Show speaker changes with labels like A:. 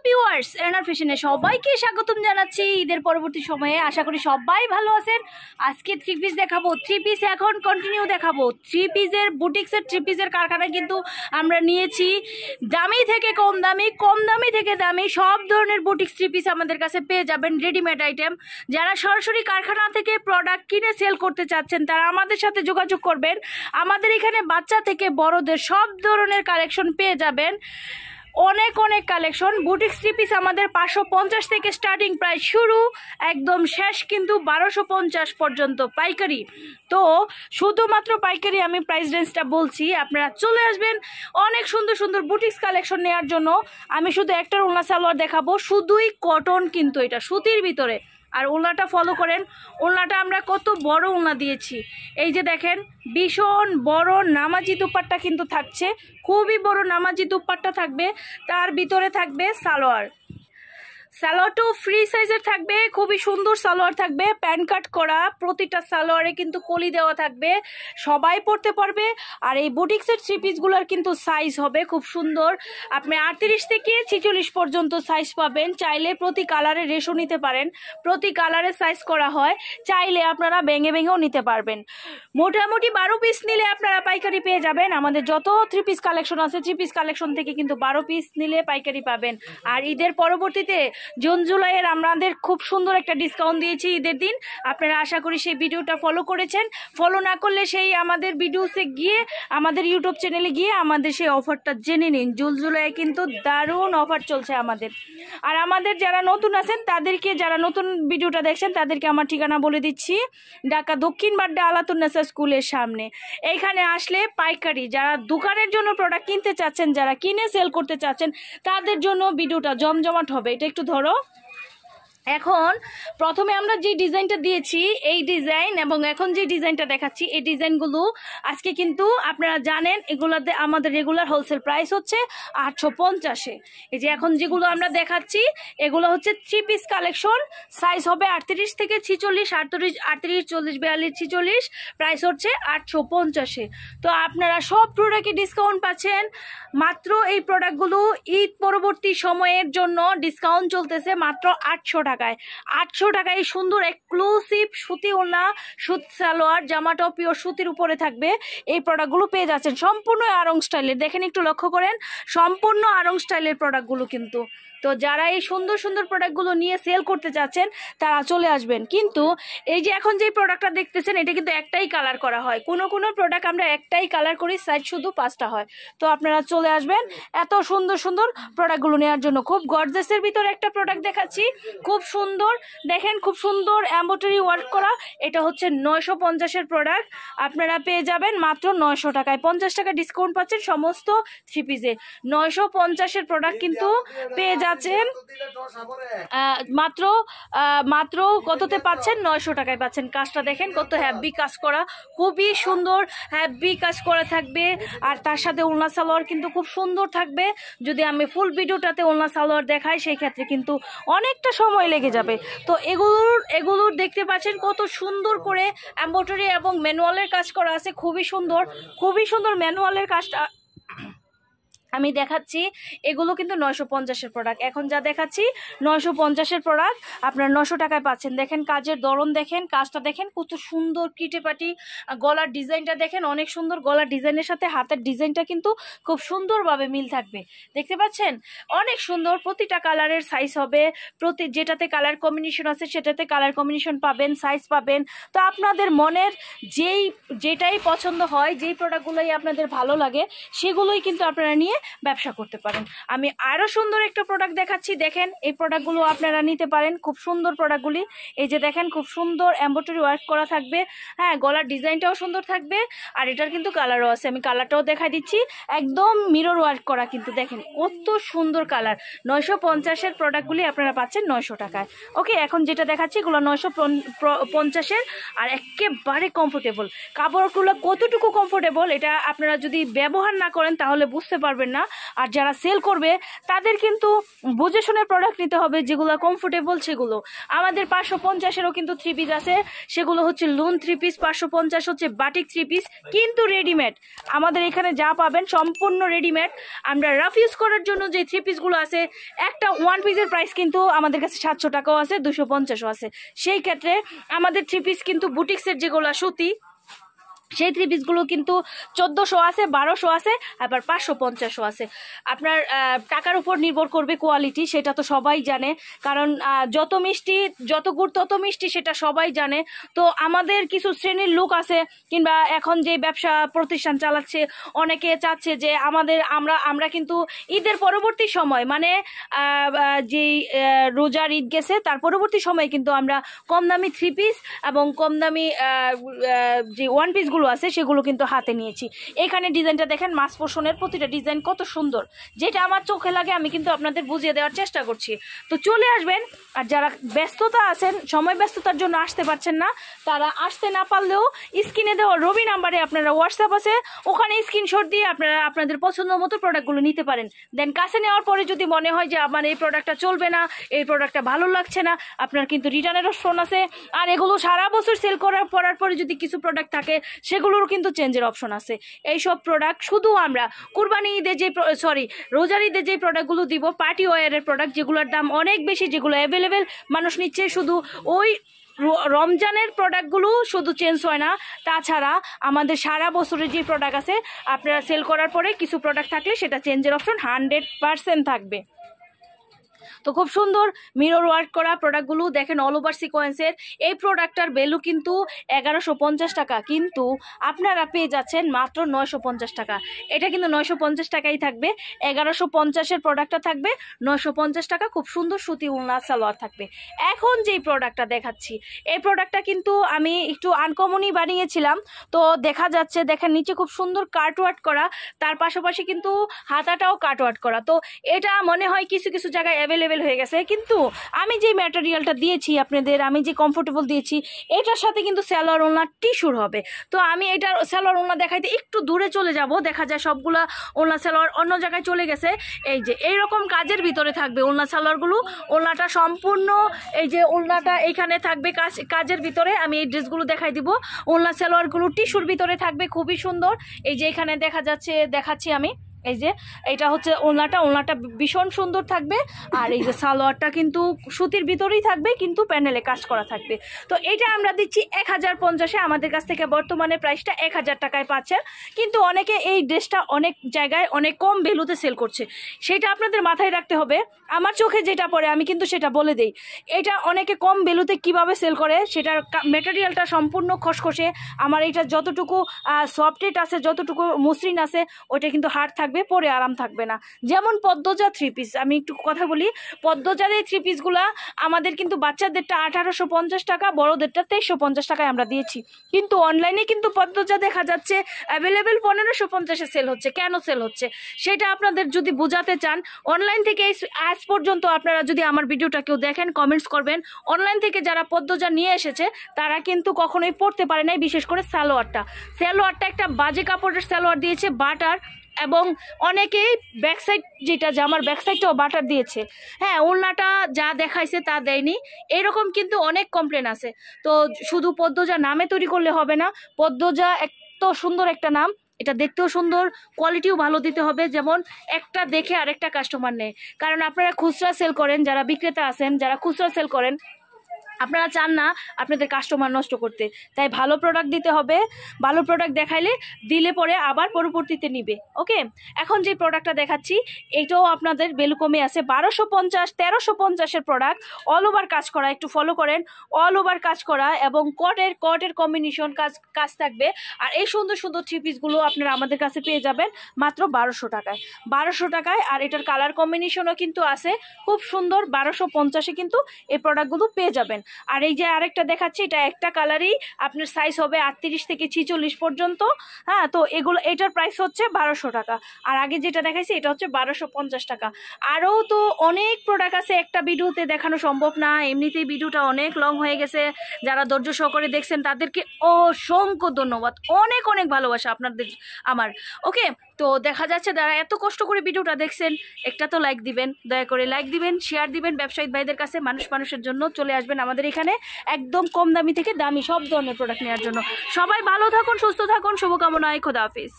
A: Viewers এনার ফ্যাশনে সবাইকে স্বাগতম জানাচ্ছি। ঈদের পরবর্তী সময়ে আশা করি সবাই ভালো আছেন। আজকে থ্রি পিস দেখাবো, থ্রি পিস এখন কন্টিনিউ দেখাবো। থ্রি পিসের বুটিক্সের থ্রি পিসের কারখানা কিন্তু আমরা নিয়েছি দামি থেকে কম দামি, কম দামি থেকে দামি সব ধরনের বুটিক্স থ্রি পিস আমাদের কাছে পেয়ে যাবেন, রেডিমেড আইটেম। যারা সরাসরি কারখানা থেকে প্রোডাক্ট কিনে সেল করতে চাচ্ছেন তারা আমাদের সাথে যোগাযোগ করবেন। আমাদের এখানে বাচ্চা থেকে বড়দের সব ধরনের কালেকশন পেয়ে যাবেন, অনেক অনেক কালেকশন। বুটিক্স থ্রি পিস আমাদের 550 থেকে স্টার্টিং প্রাইস শুরু, একদম শেষ কিন্তু 1250 পর্যন্ত পাইকারি। তো শুধুমাত্র পাইকারি আমি প্রাইস রেঞ্জটা বলছি, আপনারা চলে আসবেন অনেক সুন্দর সুন্দর বুটিক্স কালেকশন নেওয়ার জন্য। আমি শুধু একটা ওড়না সালোয়ার দেখাবো, শুধুই কটন কিন্তু এটা সুতির ভিতরে। আর ওড়নাটা ফলো করেন, ওড়নাটা আমরা কত বড় ওড়না দিয়েছি, এই যে দেখেন ভীষণ বড় নামাজি দুপাট্টা কিন্তু থাকছে, খুবই বড় নামাজি দুপাট্টা থাকবে, তার ভিতরে থাকবে সালোয়ার। সালোয়ারটাও ফ্রি সাইজের থাকবে, খুবই সুন্দর সালোয়ার থাকবে, প্যান কাট করা, প্রতিটা সালোয়ারে কিন্তু কলি দেওয়া থাকবে, সবাই পরতে পারবে। আর এই বুটিক্সের থ্রি পিসগুলোর কিন্তু সাইজ হবে খুব সুন্দর, আপনি 38 থেকে 46 পর্যন্ত সাইজ পাবেন। চাইলে প্রতি কালারে রেশো নিতে পারেন, প্রতি কালারে সাইজ করা হয়, চাইলে আপনারা ভেঙে ভেঙেও নিতে পারবেন। মোটামুটি 12 পিস নিলে আপনারা পাইকারি পেয়ে যাবেন। আমাদের যত থ্রি পিস কালেকশন আছে, থ্রি পিস কালেকশন থেকে কিন্তু 12 পিস নিলে পাইকারি পাবেন। আর ঈদের পরবর্তীতে জুন জুলাইয়ের আমাদের খুব সুন্দর একটা ডিসকাউন্ট দিয়েছি ঈদের দিন, আপনারা আশা করি সেই ভিডিওটা ফলো করেছেন। ফলো না করলে সেই আমাদের ভিডিওসে গিয়ে, আমাদের ইউটিউব চ্যানেলে গিয়ে আমাদের সেই অফারটা জেনে নিন। জুন জুলাইয়ে কিন্তু দারুণ অফার চলছে আমাদের। আর আমাদের যারা নতুন আছেন তাদেরকে, যারা নতুন ভিডিওটা দেখছেন তাদেরকে আমার ঠিকানা বলে দিচ্ছি, ঢাকা দক্ষিণ বাড্ডা আলাতুন্নেসা স্কুলের সামনে। এইখানে আসলে পাইকারি, যারা দোকানের জন্য প্রোডাক্ট কিনতে চাচ্ছেন, যারা কিনে সেল করতে চাচ্ছেন তাদের জন্য ভিডিওটা জমজমাট হবে। এটা একটু ধরো। এখন প্রথমে আমরা যে ডিজাইনটা দিয়েছি এই ডিজাইন, এবং এখন যে ডিজাইনটা দেখাচ্ছি এই ডিজাইনগুলো আজকে কিন্তু আপনারা জানেন এগুলোতে আমাদের রেগুলার হোলসেল প্রাইস হচ্ছে 850-এ। এই যে এখন যেগুলো আমরা দেখাচ্ছি এগুলো হচ্ছে থ্রি পিস কালেকশন, সাইজ হবে 38 থেকে 46, 38, 40, 42, 46, প্রাইস হচ্ছে 850-এ। তো আপনারা সব প্রোডাক্টে ডিসকাউন্ট পাচ্ছেন। মাত্র এই প্রোডাক্টগুলো ঈদ পরবর্তী সময়ের জন্য ডিসকাউন্ট চলতেছে মাত্র 800 টাকায়। 800 টাকায় সুন্দর এক্সক্লুসিভ সুতি ওড়না, সুত সালোয়ার, জামাটাও পিওর সুতির উপরে থাকবে। এই প্রোডাক্টগুলো পেয়ে যাচ্ছেন সম্পূর্ণ আরং স্টাইলের। দেখেন একটু লক্ষ্য করেন, সম্পূর্ণ আরং স্টাইলের প্রোডাক্টগুলো কিন্তু। তো যারা এই সুন্দর সুন্দর প্রোডাক্টগুলো নিয়ে সেল করতে চাচ্ছেন তারা চলে আসবেন। কিন্তু এই যে এখন যে প্রোডাক্টটা দেখতেছেন এটা কিন্তু একটাই কালার করা হয়, কোনো কোনো প্রোডাক্ট আমরা একটাই কালার করি, সাইজ শুধু 5টা হয়। তো আপনারা চলে আসবেন এত সুন্দর সুন্দর প্রোডাক্টগুলো নেওয়ার জন্য। খুব গর্জাসের ভিতরে একটা প্রোডাক্ট দেখাচ্ছি, খুব সুন্দর, দেখেন খুব সুন্দর এমব্রয়ডারি ওয়ার্ক করা। এটা হচ্ছে 950-এর প্রোডাক্ট, আপনারা পেয়ে যাবেন মাত্র 900 টাকায়। 50 টাকা ডিসকাউন্ট পাচ্ছেন সমস্ত থ্রি পিসে। 950-এর প্রোডাক্ট কিন্তু পেয়ে যাচ্ছেন মাত্র মাত্র কততে পাচ্ছেন, 900 টাকায় পাচ্ছেন। কাজটা দেখেন কত হ্যাভি কাজ করা, খুবই সুন্দর হ্যাভি কাজ করা থাকবে। আর তার সাথে ওড়না সালোয়ার কিন্তু খুব সুন্দর থাকবে। যদি আমি ফুল ভিডিওটাতে ওড়না সালোয়ার দেখাই সেই ক্ষেত্রে কিন্তু অনেকটা সময় লেগে যাবে। তো এগুলোর দেখতে পাচ্ছেন কত সুন্দর করে এমব্রয়ডারি এবং ম্যানুয়ালের কাজ করা আছে, খুবই সুন্দর, খুবই সুন্দর ম্যানুয়ালের কাজটা আমি দেখাচ্ছি। এগুলো কিন্তু 950-এর প্রোডাক্ট, এখন যা দেখাচ্ছি 950-এর প্রোডাক্ট আপনারা 900 টাকায় পাচ্ছেন। দেখেন কাজের ধরন দেখেন, কাজটা দেখেন কত সুন্দর কিটেপাটি, গলার ডিজাইনটা দেখেন অনেক সুন্দর, গলার ডিজাইনের সাথে হাতের ডিজাইনটা কিন্তু খুব সুন্দরভাবে মিল থাকবে, দেখতে পাচ্ছেন অনেক সুন্দর। প্রতিটা কালারের সাইজ হবে, যেটাতে কালার কম্বিনেশন আছে সেটাতে কালার কম্বিনেশন পাবেন, সাইজ পাবেন। তো আপনাদের মনের যেটাই পছন্দ হয়, যেই প্রোডাক্টগুলোই আপনাদের ভালো লাগে সেগুলোই কিন্তু আপনারা নিয়ে ব্যবসা করতে পারেন। আমি আরো সুন্দর একটা প্রোডাক্ট দেখাচ্ছি, দেখেন এই প্রোডাক্টগুলো আপনারা নিতে পারেন, খুব সুন্দর প্রোডাক্টগুলি। এই যে দেখেন খুব সুন্দর এমব্রয়ডারি ওয়ার্ক করা থাকবে, হ্যাঁ গলার ডিজাইনটাও সুন্দর থাকবে। আর এটার কিন্তু কালারও আছে, আমি কালারটাও দেখাই দিচ্ছি, একদম মিরর ওয়ার্ক করা কিন্তু, দেখেন কত সুন্দর কালার। 950-এর প্রোডাক্টগুলি আপনারা পাচ্ছেন 900 টাকায়। ওকে, এখন যেটা দেখাচ্ছি এগুলো 950-এর, আর একেবারে কমফোর্টেবল। কাপড়গুলো কতটুকু কমফোর্টেবল এটা আপনারা যদি ব্যবহার না করেন তাহলে বুঝতে পারবেন পারবেন না। আর যারা সেল করবে তাদের কিন্তু বুঝে শুনে প্রোডাক্ট নিতে হবে, যেগুলো কমফোর্টেবল সেগুলো। আমাদের 550-এরও কিন্তু 3 পিস আছে, সেগুলো হচ্ছে লুন 3 পিস, 550 হচ্ছে বাটিক 3 পিস, কিন্তু রেডিমেড। আমাদের এখানে যা পাবেন সম্পূর্ণ রেডিমেড। আমরা রাফ ইউজ করার জন্য যে 3 পিসগুলো আছে, একটা 1 পিসের প্রাইস কিন্তু আমাদের কাছে 700 টাকাও আছে, 250ও আছে। সেই ক্ষেত্রে আমাদের 3 পিস কিন্তু বুটিক্সের যেগুলো সুতি, সেই 3 পিসগুলো কিন্তু 1400 আছে, 1200 আছে, আবার 550ও আছে। আপনার টাকার উপর নির্ভর করবে কোয়ালিটি, সেটা তো সবাই জানে। কারণ যত মিষ্টি, যত গুড় তত মিষ্টি, সেটা সবাই জানে। তো আমাদের কিছু শ্রেণীর লোক আছে, কিংবা এখন যে ব্যবসা প্রতিষ্ঠান চালাচ্ছে, অনেকে চাচ্ছে যে আমরা কিন্তু ঈদের পরবর্তী সময়, মানে যেই রোজার ঈদ গেছে তার পরবর্তী সময় কিন্তু আমরা কম দামি 3 পিস এবং কম দামি যে 1 পিস আছে সেগুলো কিন্তু হাতে নিয়েছি। এখানে ডিজাইনটা দেখেন, মাছ পোষণের প্রতিটা ডিজাইন কত সুন্দর, যেটা আমার চোখে লাগে আমি কিন্তু আপনাদের বুঝিয়ে দেওয়ার চেষ্টা করছি। তো চলে আসবেন। আর যারা ব্যস্ততা আছেন, সময় ব্যস্ততার জন্য আসতে পারছেন না, তারা আসতে না পারলেও স্ক্রিনে দেওয়া রবি নাম্বারে আপনারা হোয়াটসঅ্যাপ আছে, ওখানে স্ক্রিনশট দিয়ে আপনারা আপনাদের পছন্দ মতো প্রোডাক্টগুলো নিতে পারেন। দেন কাছে নেওয়ার পরে যদি মনে হয় যে আমার এই প্রোডাক্টটা চলবে না, এই প্রোডাক্টটা ভালো লাগছে না, আপনার কিন্তু রিটার্নের অপশন আছে। আর এগুলো সারা বছর সেল করার পরে যদি কিছু প্রোডাক্ট থাকে, সেগুলোর কিন্তু চেঞ্জের অপশন আছে। এইসব প্রোডাক্ট শুধু আমরা কুরবানি ঈদে রোজার ঈদে যে প্রোডাক্টগুলো দিব, পার্টি ওয়্যারের প্রোডাক্ট, যেগুলোর দাম অনেক বেশি, যেগুলো অ্যাভেলেবেল মানুষ নিচ্ছে, শুধু ওই রমজানের প্রোডাক্টগুলো শুধু চেঞ্জ হয় না, তাছাড়া আমাদের সারা বছরের যে প্রোডাক্ট আছে, আপনারা সেল করার পরে কিছু প্রোডাক্ট থাকলে সেটা চেঞ্জের অপশন 100% থাকবে। তো খুব সুন্দর মিরর ওয়ার্ক করা প্রোডাক্টগুলো দেখেন, অল ওভার সিকোয়েন্সের। এই প্রোডাক্টটার ভ্যালু কিন্তু 1150 টাকা, কিন্তু আপনারা পেয়ে যাচ্ছেন মাত্র 950 টাকা। এটা কিন্তু 950 টাকাই থাকবে। 1150-এর প্রোডাক্টটা থাকবে 950 টাকা। খুব সুন্দর সুতি উলনা সালোয়ার থাকবে। এখন যেই প্রোডাক্টটা দেখাচ্ছি, এই প্রোডাক্টটা কিন্তু আমি একটু আনকমনই বানিয়েছিলাম। তো দেখা যাচ্ছে, দেখেন নিচে খুব সুন্দর কাটওয়ার্ক করা, তার পাশাপাশি কিন্তু হাতাটাও কাটওয়ার্ক করা। তো এটা মনে হয় কিছু কিছু জায়গায় অ্যাভেলেবেল হয়ে গেছে, কিন্তু আমি যে ম্যাটেরিয়ালটা দিয়েছি আপনাদের, আমি যে কমফোর্টেবল দিয়েছি, এটার সাথে কিন্তু সালোয়ার ওলনা টিস্যুর হবে। তো আমি এটার সালোয়ার ওলনা দেখাইতে একটু দূরে চলে যাব, দেখা যায় সবগুলা ওলনা সালোয়ার অন্য জায়গায় চলে গেছে। এই যে এইরকম কাজের ভিতরে থাকবে ওলনা সালোয়ারগুলো। ওলনাটা সম্পূর্ণ, এই যে ওলনাটা এইখানে থাকবে কাজের ভিতরে। আমি এই ড্রেসগুলো দেখাই দিব। ওলনা সালোয়ারগুলো টিস্যুর ভিতরে থাকবে, খুবই সুন্দর। এই যে এখানে দেখাচ্ছি আমি, এই যে এটা হচ্ছে ওলনাটা ভীষণ সুন্দর থাকবে। আর এই যে সালোয়ারটা কিন্তু সুতির ভিতরেই থাকবে, কিন্তু প্যানেলে কাজ করা থাকবে। তো এটা আমরা দিচ্ছি 1050-এ। আমাদের কাছ থেকে বর্তমানে প্রাইসটা 1000 টাকায় পাচ্ছেন। কিন্তু অনেকে এই ড্রেসটা অনেক জায়গায় অনেক কম ভ্যালুতে সেল করছে, সেটা আপনাদের মাথায় রাখতে হবে। আমার চোখে যেটা পড়ে আমি কিন্তু সেটা বলে দেই। এটা অনেকে কম ভ্যালুতে কিভাবে সেল করে, সেটার ম্যাটেরিয়ালটা সম্পূর্ণ খসখসে। আমার এটা যতটুকু সফটেট আছে, যতটুকু মসৃণ আছে, ওইটা কিন্তু হার্ড থাকবে, পরে আরাম থাকবে না। যেমন পদ্মজা 3 পিস, আমি একটু কথা বলি। পদ্মজার এই 3 পিসগুলা আমাদের কিন্তু বাচ্চাদেরটা 1850 টাকা, বড়দেরটা 2350 টাকায় আমরা দিয়েছি। কিন্তু অনলাইনে কিন্তু পদ্মজা দেখা যাচ্ছে অ্যাভেলেবেল 1550-এ সেল হচ্ছে। কেন সেল হচ্ছে সেটা আপনাদের যদি বোঝাতে চান, অনলাইন থেকে আজ পর্যন্ত আপনারা যদি আমার ভিডিওটা কেউ দেখেন, কমেন্টস করবেন। অনলাইন থেকে যারা পদ্মজা নিয়ে এসেছে তারা কিন্তু কখনোই পরতে পারে নাই, বিশেষ করে সালোয়ারটা একটা বাজে কাপড়ের সালোয়ার দিয়েছে, বাটার। এবং অনেকেই ব্যাকসাইড, যেটা জামার ব্যাকসাইডটাও বাটার দিয়েছে। হ্যাঁ, ওড়নাটা যা দেখাইছে তা দেয়নি, এরকম কিন্তু অনেক কমপ্লেন আছে। তো শুধু পদ্মজা নামে তৈরি করলে হবে না। পদ্মজা এত সুন্দর একটা নাম, এটা দেখতেও সুন্দর, কোয়ালিটিও ভালো দিতে হবে, যেমন একটা দেখে আরেকটা কাস্টমার নেয়। কারণ আপনারা খুচরা সেল করেন, যারা বিক্রেতা আছেন, যারা খুচরা সেল করেন, আপনারা চান না আপনাদের কাস্টমার নষ্ট করতে, তাই ভালো প্রোডাক্ট দিতে হবে। ভালো প্রোডাক্ট দেখাইলে দিলে পরে আবার পরবর্তীতে নিবে। ওকে, এখন যে প্রোডাক্টটা দেখাচ্ছি এটাও আপনাদের ভ্যালু কমে আছে। 1250, 1350-এর প্রোডাক্ট, অল ওভার কাজ করা, একটু ফলো করেন, অল ওভার কাজ করা এবং কটের কম্বিনেশন কাজ থাকবে। আর এই সুন্দর সুন্দর 3 পিসগুলো আপনারা আমাদের কাছে পেয়ে যাবেন মাত্র 1200 টাকায়। 1200 টাকায়। আর এটার কালার কম্বিনেশনও কিন্তু আছে খুব সুন্দর। 1250-এ কিন্তু এই প্রোডাক্টগুলো পেয়ে যাবেন। আর এই যে আরেকটা দেখাচ্ছি, এটা একটা কালারই, আপনার সাইজ হবে 38 থেকে 46 পর্যন্ত। হ্যাঁ, তো এটার প্রাইস হচ্ছে 1200 টাকা। আর আগে যেটা দেখাইছি এটা হচ্ছে 1250 টাকা। আরও তো অনেক প্রোডাক্ট আছে, একটা ভিডিওতে দেখানো সম্ভব না, এমনিতেই ভিডিওটা অনেক লং হয়ে গেছে। যারা ধৈর্য সহকারে দেখছেন তাদেরকে অসংখ্য ধন্যবাদ, অনেক অনেক ভালোবাসা আপনাদের আমার। ওকে, তো দেখা যাচ্ছে যারা এত কষ্ট করে ভিডিওটা দেখছেন একটা তো লাইক দিবেন, দয়া করে লাইক দিবেন, শেয়ার দিবেন ব্যবসায়ী ভাইদের কাছে। মানুষের জন্য চলে আসবেন আমাদের এখানে একদম কম দামি থেকে দামি সব ধরনের প্রোডাক্ট নেওয়ার জন্য। সবাই ভালো থাকুন, সুস্থ থাকুন, শুভকামনায়, খোদা হাফিজ।